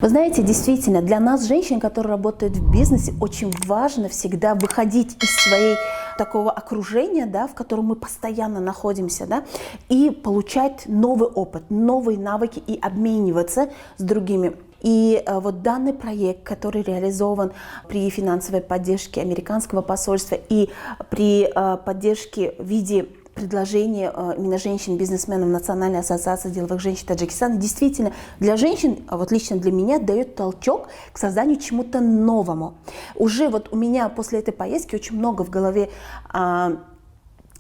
Вы знаете, действительно, для нас, женщин, которые работают в бизнесе, очень важно всегда выходить из своей такого окружения, да, в котором мы постоянно находимся, да, и получать новый опыт, новые навыки и обмениваться с другими. И вот данный проект, который реализован при финансовой поддержке американского посольства и при поддержке в виде предложение именно женщин-бизнесменов Национальной ассоциации деловых женщин Таджикистана действительно для женщин, вот лично для меня, дает толчок к созданию чему-то новому. Уже вот у меня после этой поездки очень много в голове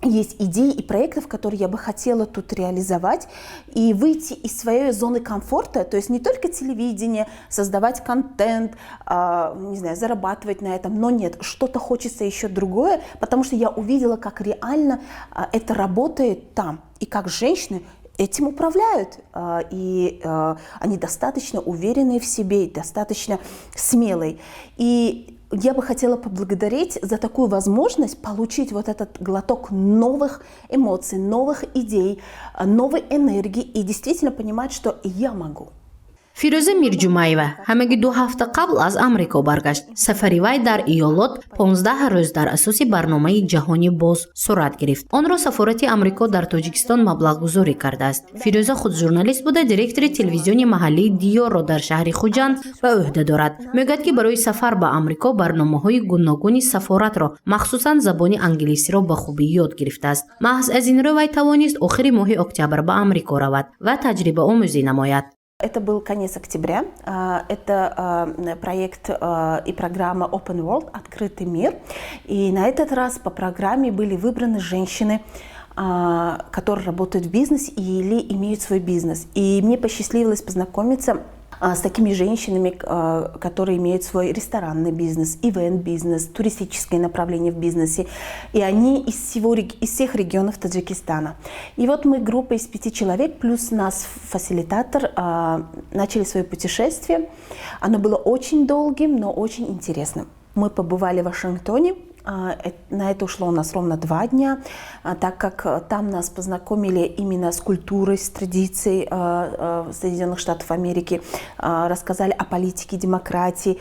есть идей и проектов, которые я бы хотела тут реализовать и выйти из своей зоны комфорта, то есть не только телевидение, создавать контент, не знаю, зарабатывать на этом, но нет, что-то хочется еще другое, потому что я увидела, как реально это работает там, и как женщины этим управляют, и они достаточно уверенные в себе, достаточно смелые. И я бы хотела поблагодарить за такую возможность получить вот этот глоток новых эмоций, новых идей, новой энергии и действительно понимать, что я могу. фирӯза мирҷумаева ҳамаги 2 ҳафта қабл аз амрико баргашт. Сафари вай дар иёлот 15 рӯз дар асоси барномаи ҷаҳони боз сурат гирифт. Онро сафорати амрико дар Тоҷикистон маблағгузорӣ кардааст. Фирӯза худ журналист буда директори телевизиони маҳаллии Диёрро дар шаҳри Хуҷанд ба ӯҳда дорад. мегӯяд ки барои сафар ба амрико барномаҳои гуногуни сафоратро махсусан забони англисиро ба хубӣ ёд гирифтааст. маҳз аз ин рӯ вай тавонист охири моҳи октябр ба амрико равад ва таҷрибаомӯзӣ намояд. Это был конец октября. Это проект и программа Open World, открытый мир. И на этот раз по программе были выбраны женщины, которые работают в бизнесе или имеют свой бизнес. И мне посчастливилось познакомиться с такими женщинами, которые имеют свой ресторанный бизнес, ивент-бизнес, туристическое направление в бизнесе. И они из всех регионов Таджикистана. И вот мы группой из 5 человек, плюс нас фасилитатор, начали свое путешествие. Оно было очень долгим, но очень интересным. Мы побывали в Вашингтоне. На это ушло у нас ровно 2 дня, так как там нас познакомили именно с культурой, с традицией Соединенных Штатов Америки, рассказали о политике, демократии.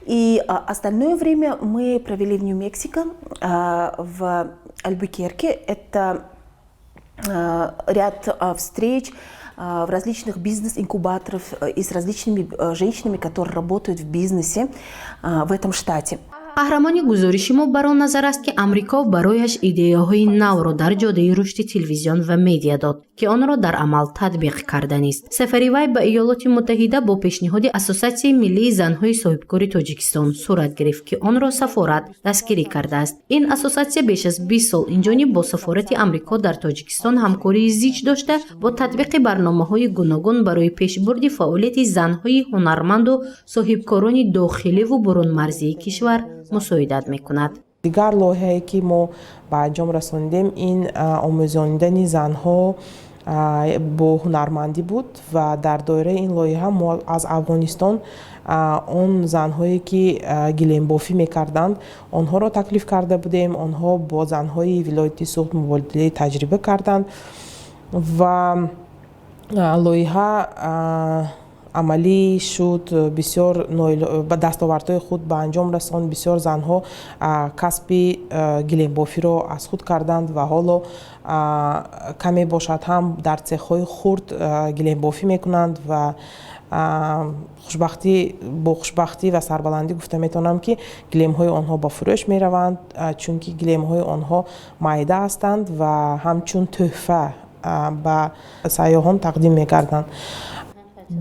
И остальное время мы провели в Нью-Мексико, в Альбукерке. Это ряд встреч в различных бизнес-инкубаторов и с различными женщинами, которые работают в бизнесе в этом штате. қаҳрамони гузориши мо бар он назар аст ки амрико барояш идеяҳои навро дар ҷодаи рушди телевизион ва медиа дод ки онро дар амал татбиқ карданист. сафари вай ба иёлоти муттаҳида бо пешниҳоди Ассосатсияи миллии занҳои соҳибкори Тоҷикистон сурат гирифт ки онро сафорат дастгирӣ кардааст. ин ассосатсия беш аз 20 сол инҷониб бо сафорати амрико дар Тоҷикистон ҳамкории зич дошта бо татбиқи барномаҳои гуногун барои пешбурди фаъолияти занҳои ҳунарманду соҳибкорони дохиливу бурунмарзии кишвар мусоидат мекунад. дигар лоиҳае ки мо ба анҷом расондем ин омӯзондани занҳо бо ҳунармандӣ буд ва дар доираи ин лоиҳа мо аз Афғонистон он занҳое ки гиленбофӣ мекарданд онҳоро таклиф карда будем. онҳо бо занҳои вилояти суғд мубодилаи таҷриба карданд ва лоиҳа амалӣ шуд. бисёр ба дастовардҳои худ ба анҷом расонд. бисёр занҳо касби гиленбофиро аз худ карданд ва ҳоло каме бошад ҳам дар цехҳои хурд гиленбофӣ мекунанд ва бо хушбахтӣ ва сарбаландӣ гуфта метавонам ки гилемҳои онҳо ба фурӯш мераванд, чунки гилемҳои онҳо майда ҳастанд ва ҳамчун тӯҳфа ба сайёҳон тақдим мегарданд.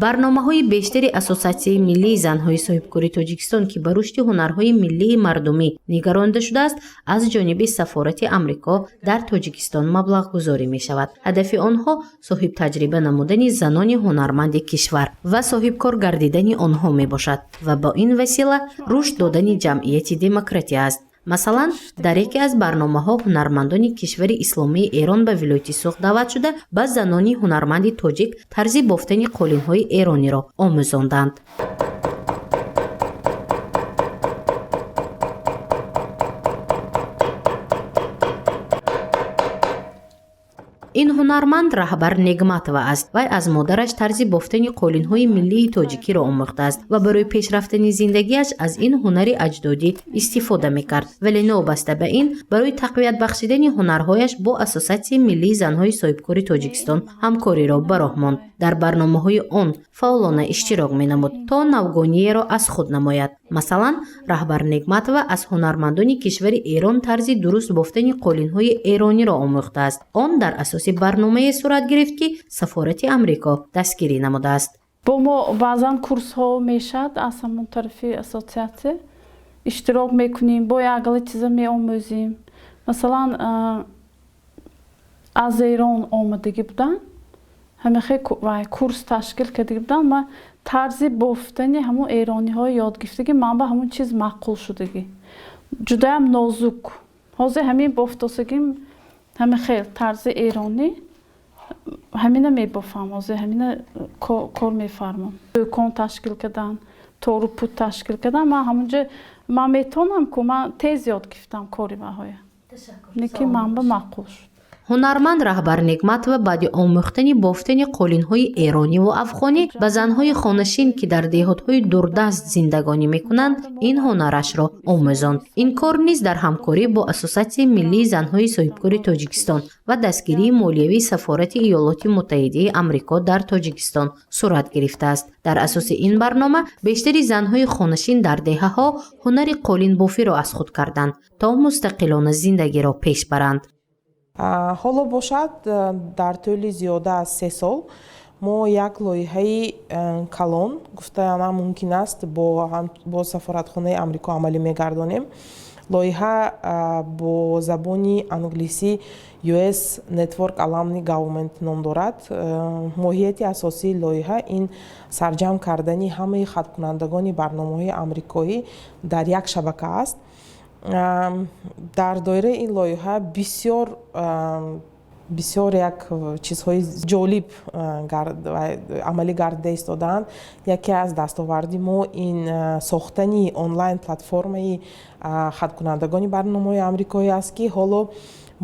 барномаҳои бештари Ассосатсияи миллии занҳои соҳибкори Тоҷикистон ки ба рушди ҳунарҳои миллии мардумӣ нигаронда шудааст аз ҷониби сафорати амрико дар Тоҷикистон маблағгузорӣ мешавад. ҳадафи онҳо соҳибтаҷриба намудани занони ҳунарманди кишвар ва соҳибкор гардидани онҳо мебошад ва бо ин васила рушд додани ҷамъияти демократия аст. масалан, дар яке аз барномаҳо ҳунармандони кишвари исломии Эрон ба вилояти суғд даъват шуда ба занони ҳунарманди тоҷик тарзи бофтани қолинҳои эрониро омӯзонданд. ин ҳунарманд раҳбар Негматова аст. вай аз модараш тарзи бофтани қолинҳои миллии тоҷикиро омӯхтааст ва барои пешрафтани зиндагиаш аз ин ҳунари аҷдодӣ истифода мекард. вале новобаста ба ин, барои тақвият бахшидани ҳунарҳояш бо Ассотсиатсияи миллии занҳои соҳибкори Тоҷикистон ҳамкориро ба роҳ монд. дар барномаҳои он фаъолона иштирок менамуд, то навгониеро аз худ намояд. масалан, раҳбар Негматова аз ҳунармандони кишвари Эрон тарзи дуруст бофтани қолинҳои эрониро омӯхтааст. он дар асоси барномае сурат гирифт, ки Сафорати Амрико дастгирӣ намудааст. бо мо баъзан курсҳо мешад аз ҳамон тарафи ассотсиатсия иштирок мекунем, бо ягала чиза меомӯзем. масалан, аз Эрон омадагӣ будан, ҳамихе курс ташкил кардагӣ будан, ма тарзи бофтани ҳамон эрониҳои ёд гирифтагӣ ман ба ҳамон чиз маъқул шудагӣ. ҷудоям нозук. ҳозир ҳамин бофтосагим ҳамихе тарзи эронӣ ҳамина мебофам, ҳозир ҳамина кор мефармам. дӯкон ташкил кардан, тору пут ташкил кардан, ман ҳамонҷа ман метавонам ку ман тез ёд гирифтам кори ваҳоя. ники ман ба маъқул шуд. ҳунарманд раҳбар Негматова баъди омӯхтани бофтани қолинҳои эрониву афғонӣ ба занҳои хонашин, ки дар деҳотҳои дурдаст зиндагонӣ мекунанд, ин ҳунарашро омӯзонд. ин кор низ дар ҳамкорӣ бо Ассотсиатсияи миллии занҳои соҳибкори Тоҷикистон ва дастгирии молиявии Сафорати Иёлоти Муттаҳидаи Амрико дар Тоҷикистон сурат гирифтааст. дар асоси ин барнома бештари занҳои хонашин дар деҳаҳо ҳунари қолинбофиро аз худ карданд, то мустақилона зиндагиро пеш баранд. ҳоло бошад, дар тӯли зиёда аз 3 сол мо як лоиҳаи калон гуфтаам мумкин аст бо Сафоратхонаи Амрико амалӣ мегардонем. лоиҳа бо забони англисӣ US Network Alumni Government ном дорад. моҳияти асосии лоиҳа ин сарҷамъ кардани ҳамаи хатмкунандагони барномаҳои амрикоӣ дар як шабака аст. дар доираи ин лоиҳа бисёр як чизҳои ҷолиб амалӣ гардида истодаанд. яке аз дастоварди мо ин сохтани онлайн платформаи хаткунандагони барномаҳои амрикоӣ аст, ки ҳоло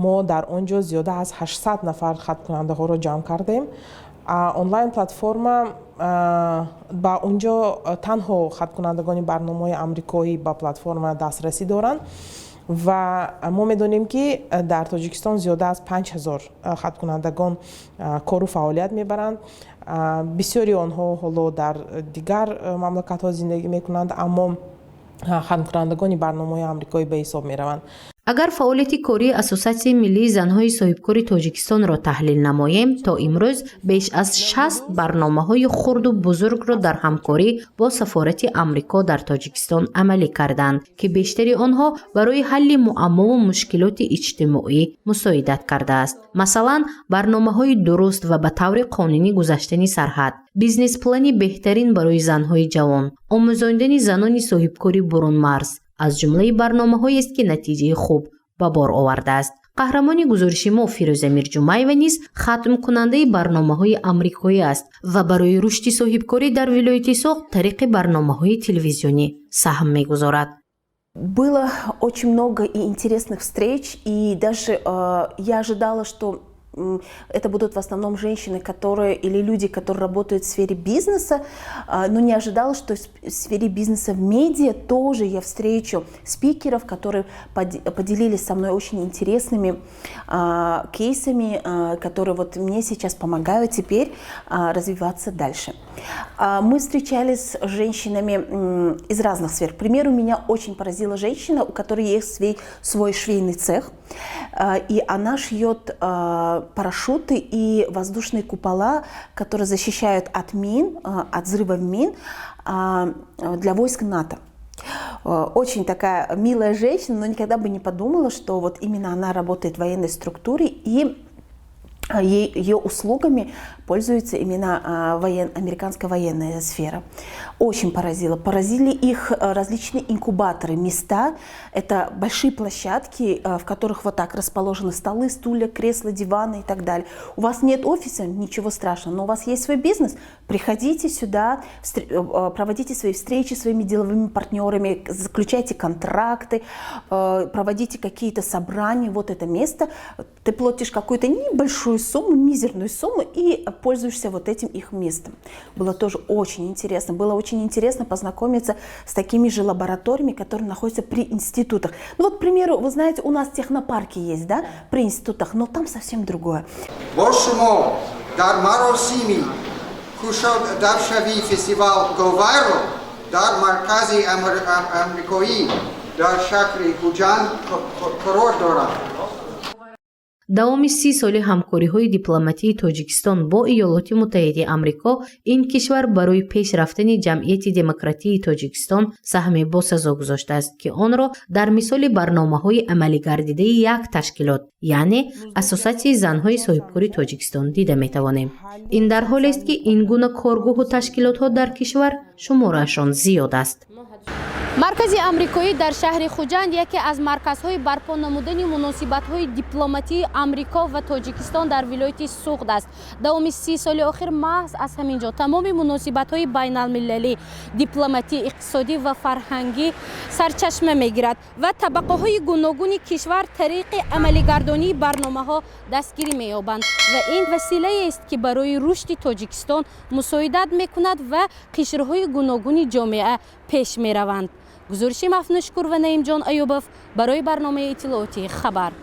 мо дар он ҷо зиёда аз 800 нафар хаткунандаҳоро ҷамъ кардаем. онлайн платформа ба унҷо танҳо хаткунандагони барномаҳои амрикоӣ ба платформа дастрасӣ доранд ва мо медонем, ки дар Тоҷикистон зиёда аз 5000 хаткунандагон кору фаъолият мебаранд. бисёри онҳо ҳоло дар дигар мамлакатҳо зиндагӣ мекунанд, аммо хаткунандагони барномаҳои амрикоӣ ба ҳисоб мераванд. агар фаъолияти кории Ассотсиатсияи миллии занҳои соҳибкори Тоҷикистонро таҳлил намоем, то имрӯз беш аз 60 барномаҳои хурду бузургро дар ҳамкорӣ бо Сафорати Амрико дар Тоҷикистон амалӣ карданд, ки бештари онҳо барои ҳалли муаммову мушкилоти иҷтимоӣ мусоидат кардааст. масалан, барномаҳои дуруст ва ба таври қонунӣ гузаштани сарҳад, бизнес-плани беҳтарин барои занҳои ҷавон, омӯзондани занони соҳибкори бурунмарз аз ҷумлаи барномаҳоест, ки натиҷаи хуб ба бор овардааст. қаҳрамони гузориши мо Фирӯза Мирҷумаева низ хатмкунандаи барномаҳои амрикоӣ аст ва барои рушди соҳибкорӣ дар вилояти Соғд тариқи барномаҳои телевизионӣ саҳм мегузорад. Было очень много и интересных встреч, и даже я ожидала, что это будут в основном женщины, которые или люди, которые работают в сфере бизнеса, но не ожидала, что в сфере бизнеса в медиа тоже я встречу спикеров, которые поделились со мной очень интересными кейсами, которые вот мне сейчас помогают теперь развиваться дальше. Мы встречались с женщинами из разных сфер. К примеру, меня очень поразила женщина, у которой есть свой швейный цех, и она шьет парашюты и воздушные купола, которые защищают от мин, от взрывов мин для войск НАТО. Очень такая милая женщина, но никогда бы не подумала, что вот именно она работает в военной структуре, и ее услугами пользуется именно американская военная сфера. Очень поразило. Поразили их различные инкубаторы, места. Это большие площадки, в которых вот так расположены столы, стулья, кресла, диваны и так далее. У вас нет офиса, ничего страшного, но у вас есть свой бизнес. Приходите сюда, проводите свои встречи с своими деловыми партнерами, заключайте контракты, проводите какие-то собрания. Вот это место. Ты платишь какую-то небольшую сумму, мизерную сумму, и пользуешься вот этим их местом. Было тоже очень интересно. Было очень интересно познакомиться с такими же лабораториями, которые находятся при институтах. Ну вот, к примеру, вы знаете, у нас технопарки есть, да, при институтах, но там совсем другое. фестиваль Говайро, дар маркази Амрикои, дар шахри Хуҷанд қарор дорад. давоми 30 соли ҳамкориҳои дипломатии тоҷикистон бо иёлоти муттаҳидаи амрико ин кишвар барои пеш рафтани ҷамъияти демократии тоҷикистон саҳми босазо гузоштааст ки онро дар мисоли барномаҳои амалигардидаи як ташкилот яъне ассосатсияи занҳои соҳибкори тоҷикистон дида метавонем. ин дар ҳолест ки ин гуна коргоҳу ташкилотҳо дар кишвар шумораашон зиёд аст. маркази амрикоӣ дар шаҳри хуҷанд яке аз марказҳои барпо намудани муносибатҳои дипломатии амрико ва тоҷикистон дар вилояти суғд аст. давоми 30 соли охир маҳз аз ҳамин ҷо тамоми муносибатҳои байналмилалӣ, дипломатӣ, иқтисодӣ ва фарҳангӣ сарчашма мегирад ва табақаҳои гуногуни кишвар тариқи амалигардонии барномаҳо дастгирӣ меёбанд ва ин василаест ки барои рушди тоҷикистон мусоидат мекунад ва қишрҳои гуногуни ҷомеа пеш мераванд. гузориши Мафнушкур ва Наимҷон Аёбов барои барномаи иттилооти хабар.